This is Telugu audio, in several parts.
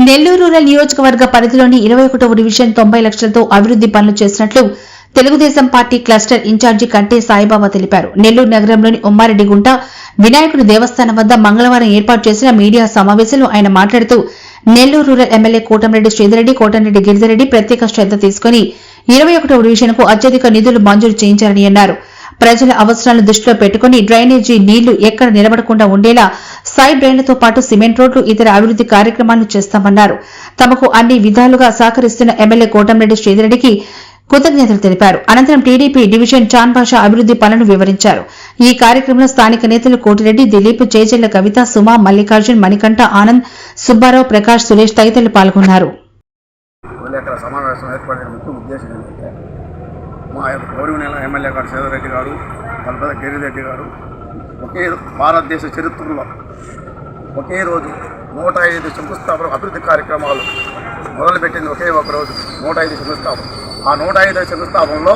నెల్లూరు రూరల్ నియోజకవర్గ పరిధిలోని 21వ డివిజన్ 90 లక్షలతో అభివృద్ది పనులు చేసినట్లు తెలుగుదేశం పార్టీ క్లస్టర్ ఇన్ఛార్జి కంటే సాయిబాబా తెలిపారు. నెల్లూరు నగరంలోని ఉమ్మారెడ్డిగుంట వినాయకుడి దేవస్థానం వద్ద మంగళవారం ఏర్పాటు చేసిన మీడియా సమావేశంలో ఆయన మాట్లాడుతూ నెల్లూరు రూరల్ ఎమ్మెల్యే కోటంరెడ్డి శ్రీధర్రెడ్డి, కోటంరెడ్డి గిరిధర్రెడ్డి ప్రత్యేక శ్రద్ధ తీసుకుని 21వ డివిజన్కు అత్యధిక నిధులు మంజూరు చేయించారని అన్నారు. ప్రజల అవసరాలను దృష్టిలో పెట్టుకుని డ్రైనేజీ నీళ్లు ఎక్కడ నిలబడకుండా ఉండేలా సైడ్ డ్రైన్లతో పాటు సిమెంట్ రోడ్లు, ఇతర అభివృద్ది కార్యక్రమాలను చేస్తామన్నారు. తమకు అన్ని విధాలుగా సహకరిస్తున్న ఎమ్మెల్యే కోటంరెడ్డి శ్రీధర్రెడ్డికి కృతజ్ఞతలు తెలిపారు. అనంతరం టీడీపీ డివిజన్ చాన్ భాషా అభివృద్ది పనులను వివరించారు. ఈ కార్యక్రమంలో స్థానిక నేతలు కోటిరెడ్డి, దిలీప్, చేజెళ్ల కవిత, సుమ, మల్లికార్జున్, మణికంఠ, ఆనంద్, సుబ్బారావు, ప్రకాష్, సురేష్ తదితరులు పాల్గొన్నారు. మా యొక్క గౌరవనీయుల ఎమ్మెల్యే గారు శ్రీధర్రెడ్డి గారు, బల్పద గిరిరెడ్డి గారు ఒకే భారతదేశ చరిత్రలో ఒకే రోజు 105 శంకుస్థాపన అభివృద్ధి కార్యక్రమాలు మొదలుపెట్టింది. ఒకే ఒక రోజు 105 శంకుస్థాపన. ఆ 105 శంకుస్థాపనలో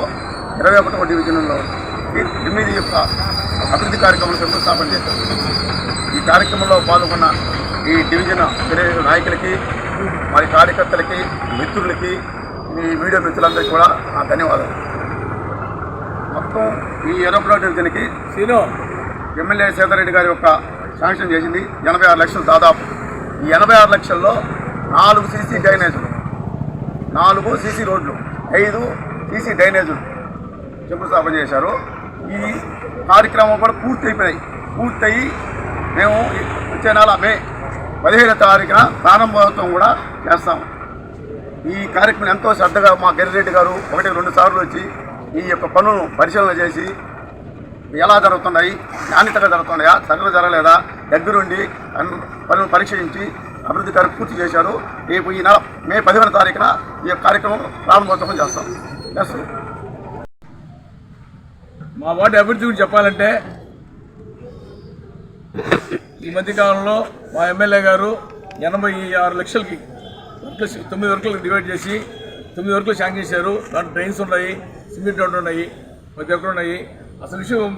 21వ డివిజన్లో 8 యొక్క అభివృద్ధి కార్యక్రమాలు శంకుస్థాపన చేశారు. ఈ కార్యక్రమంలో పాల్గొన్న ఈ డివిజన్ నాయకులకి, మరి కార్యకర్తలకి, మిత్రులకి, ఈ మీడియా మిత్రులందరికీ కూడా నా ధన్యవాదాలు. మొత్తం ఈ 21వ డివిజన్కి ఎమ్మెల్యే శ్రీధర్రెడ్డి గారి యొక్క శాంక్షన్ చేసింది 86 లక్షలు దాదాపు. ఈ 86 లక్షల్లో 4 సీసీ డ్రైనేజులు, 4 సీసీ రోడ్లు, 5 సీసీ డ్రైనేజులు శంకుస్థాపన చేశారు. ఈ కార్యక్రమం కూడా పూర్తయి మేము వచ్చే నెల మే 15వ తారీఖున ప్రారంభోత్సవం కూడా చేస్తాము. ఈ కార్యక్రమం ఎంతో శ్రద్ధగా మా గిరిరెడ్డి గారు 1-2 సార్లు వచ్చి ఈ యొక్క పనులను పరిశీలన చేసి ఎలా జరుగుతున్నాయి, నాణ్యతగా జరుగుతున్నాయా, సగలు జరగలేదా దగ్గరుండి పనులను పరీక్షించి అభివృద్ధి కార్యక్రమం పూర్తి చేశారు. రేపు ఈ నెల మే 15వ తారీఖున ఈ యొక్క కార్యక్రమం ప్రారంభోత్సవం చేస్తాం. మా వార్డు అభివృద్ధి గురించి చెప్పాలంటే ఈ మధ్యకాలంలో మా ఎమ్మెల్యే గారు 86 లక్షలకి 9 వర్కులకు డివైడ్ చేసి 9 వర్కులు శాంక్షన్ చేశారు. దాంట్లో డ్రైన్స్ ఉన్నాయి, సిమెంట్ రోడ్లు ఉన్నాయి, ప్రతి ఒక్కరు ఉన్నాయి. అసలు విషయం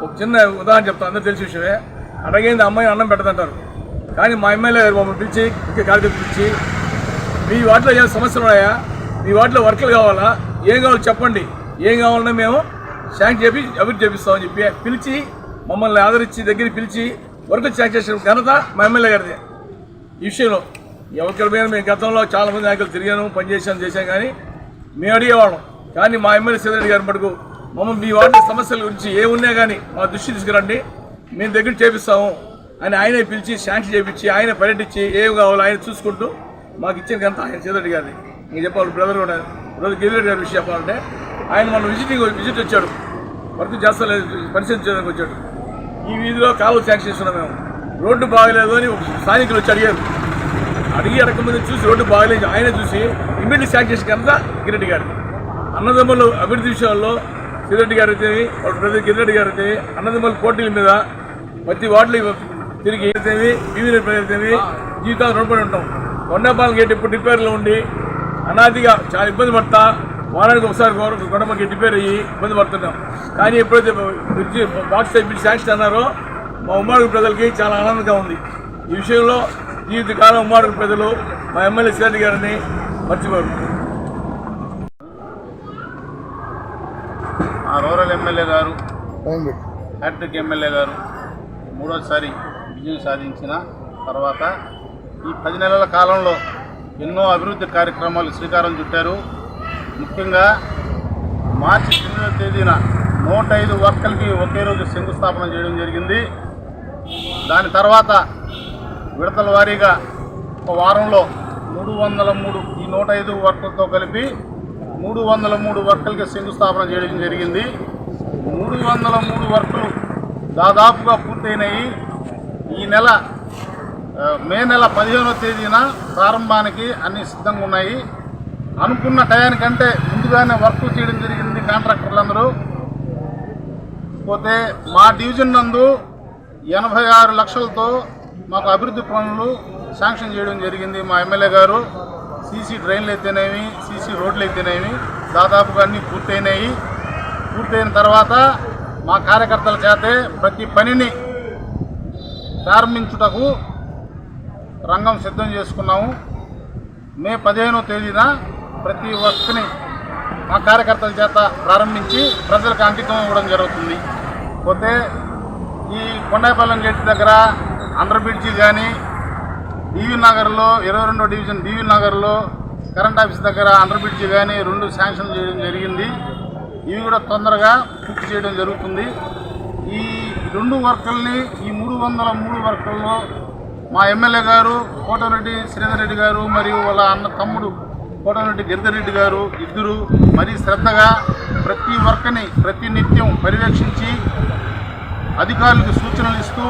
ఒక చిన్న ఉదాహరణ చెప్తాను, అందరూ తెలిసిన విషయమే. అడగైంది అమ్మాయి అన్నం పెట్టదంటారు. కానీ మా ఎమ్మెల్యే గారు మమ్మల్ని పిలిచి, ముఖ్య కార్యకర్తలు పిలిచి, మీ వాటిలో ఏమైనా సమస్యలు ఉన్నాయా, మీ వాటిలో వర్కులు కావాలా, ఏం కావాలో చెప్పండి, ఏం కావాలన్నా మేము శాంక్షన్ చేసి అభివృద్ధి చేపిస్తామని చెప్పి పిలిచి మమ్మల్ని ఆదరించి దగ్గరికి పిలిచి వర్కులు శాంక్షన్ చేసిన ఘనత మా ఎమ్మెల్యే గారిదే. ఈ విషయంలో ఎవరి మీద మేము గతంలో చాలామంది నాయకులు తిరిగాను, చేశాం కానీ మేము అడిగేవాళ్ళం. కానీ మా ఎమ్మెల్యే శ్రీధర్రెడ్డి గారి మటుకు మమ్మల్ని మీ వార్డు సమస్యల గురించి ఏమున్నా కానీ మా దృష్టి తీసుకురండి, మేము దగ్గర చేపిస్తాము అని ఆయనే పిలిచి శాంక్షన్ చేయించి ఆయన పర్యటించి ఏం కావాలో ఆయన చూసుకుంటూ మాకు ఇచ్చిన ఘనత ఆయన శ్రీధర్రెడ్డి గారిని. మీకు చెప్పాలి, బ్రదర్ గిరిరెడ్డి గారి విషయం చెప్పాలంటే ఆయన మన విజిట్ వచ్చాడు, వర్క్ చేస్తలేదు, పరిశీలించడానికి వచ్చాడు. ఈ వీధిలో కాలువ శాంక్షన్ చేస్తున్నాం మేము, రోడ్డు బాగలేదు అని స్థానికులు వచ్చి అడగకముందు చూసి రోడ్డు బాగలేదు ఆయన చూసి ఇమ్మీడియట్ శాంక్షన్ చేసిన ఘనత గిరిరెడ్డి గారి. అన్నదమ్ములు అభివృద్ధి విషయాల్లో శ్రీధర్రెడ్డి గారు అయితే, వాళ్ళ బ్రదర్ గిరిరెడ్డి గారు అయితే అన్నదమ్ముల పోటీల మీద ప్రతి వార్డులు తిరిగి బీవీ ప్రజలు జీవితాలు రుణపడి ఉంటాం. కొండపాలెం గేట్ ఇప్పుడు రిపేర్లో ఉండి అనాదిగా చాలా ఇబ్బంది పడతా, వారానికి ఒకసారి కొండపాలెం గేట్ రిపేర్ అయ్యి ఇబ్బంది పడుతున్నాం. కానీ ఎప్పుడైతే బ్రిడ్జి బాక్స్ టైప్ శాంక్షన్ అన్నారో మా ఉమ్మాడు ప్రజలకి చాలా ఆనందంగా ఉంది. ఈ విషయంలో జీవితకాలం ఉమ్మాడు ప్రజలు మా ఎమ్మెల్యే శ్రీధర్రెడ్డి గారిని మర్చిపోరు. ఆ రూరల్ ఎమ్మెల్యే గారు, హ్యాట్రిక్ ఎమ్మెల్యే గారు 3వసారి విజయం సాధించిన తర్వాత ఈ 10 నెలల కాలంలో ఎన్నో అభివృద్ధి కార్యక్రమాలు శ్రీకారం చుట్టారు. ముఖ్యంగా మార్చి 8వ తేదీన 105 వర్కులకి ఒకే రోజు శంకుస్థాపన చేయడం జరిగింది. దాని తర్వాత విడతల వారీగా ఒక వారంలో 303 ఈ 105 వర్కులతో కలిపి 303 వర్కులకి శంకుస్థాపన చేయడం జరిగింది. 303 వర్కులు దాదాపుగా పూర్తయినాయి. ఈ నెల మే నెల 15వ తేదీన ప్రారంభానికి అన్ని సిద్ధంగా ఉన్నాయి. అనుకున్న టయానికంటే ముందుగానే వర్క్ చేయడం జరిగింది కాంట్రాక్టర్లందరూ. పోతే మా డివిజన్ నందు 86 లక్షలతో మాకు అభివృద్ధి పనులు శాంక్షన్ చేయడం జరిగింది. మా ఎమ్మెల్యే గారు సీసీ డ్రైన్లు అయితేనేమి, సీసీ రోడ్లు అయితేనేమి దాదాపుగా అన్నీ పూర్తయినాయి. పూర్తయిన తర్వాత మా కార్యకర్తల చేతే ప్రతి పనిని ప్రారంభించుటకు రంగం సిద్ధం చేసుకున్నాము. మే 15వ తేదీన ప్రతి వర్క్ని మా కార్యకర్తల చేత ప్రారంభించి ప్రజలకు అంకితం ఇవ్వడం జరుగుతుంది. పోతే ఈ కొండాయిపాలెం గేట్ దగ్గర అండర్ బ్రిడ్జి కానీ, డివి నగర్లో 22వ డివిజన్ డివి నగర్లో కరెంట్ ఆఫీస్ దగ్గర అండర్ బ్రిడ్జి కానీ 2 శాంక్షన్ చేయడం జరిగింది. ఇవి కూడా తొందరగా పూర్తి చేయడం జరుగుతుంది. ఈ 2 వర్కుల్ని, ఈ 303 వర్కుల్లో మా ఎమ్మెల్యే గారు కోటమిరెడ్డి శ్రీధర్ రెడ్డి గారు మరియు వాళ్ళ అన్న తమ్ముడు కోటమిరెడ్డి గిరిధర్ రెడ్డి గారు ఇద్దరు మరీ శ్రద్ధగా ప్రతి వర్క్ని ప్రతి నిత్యం పర్యవేక్షించి అధికారులకు సూచనలు ఇస్తూ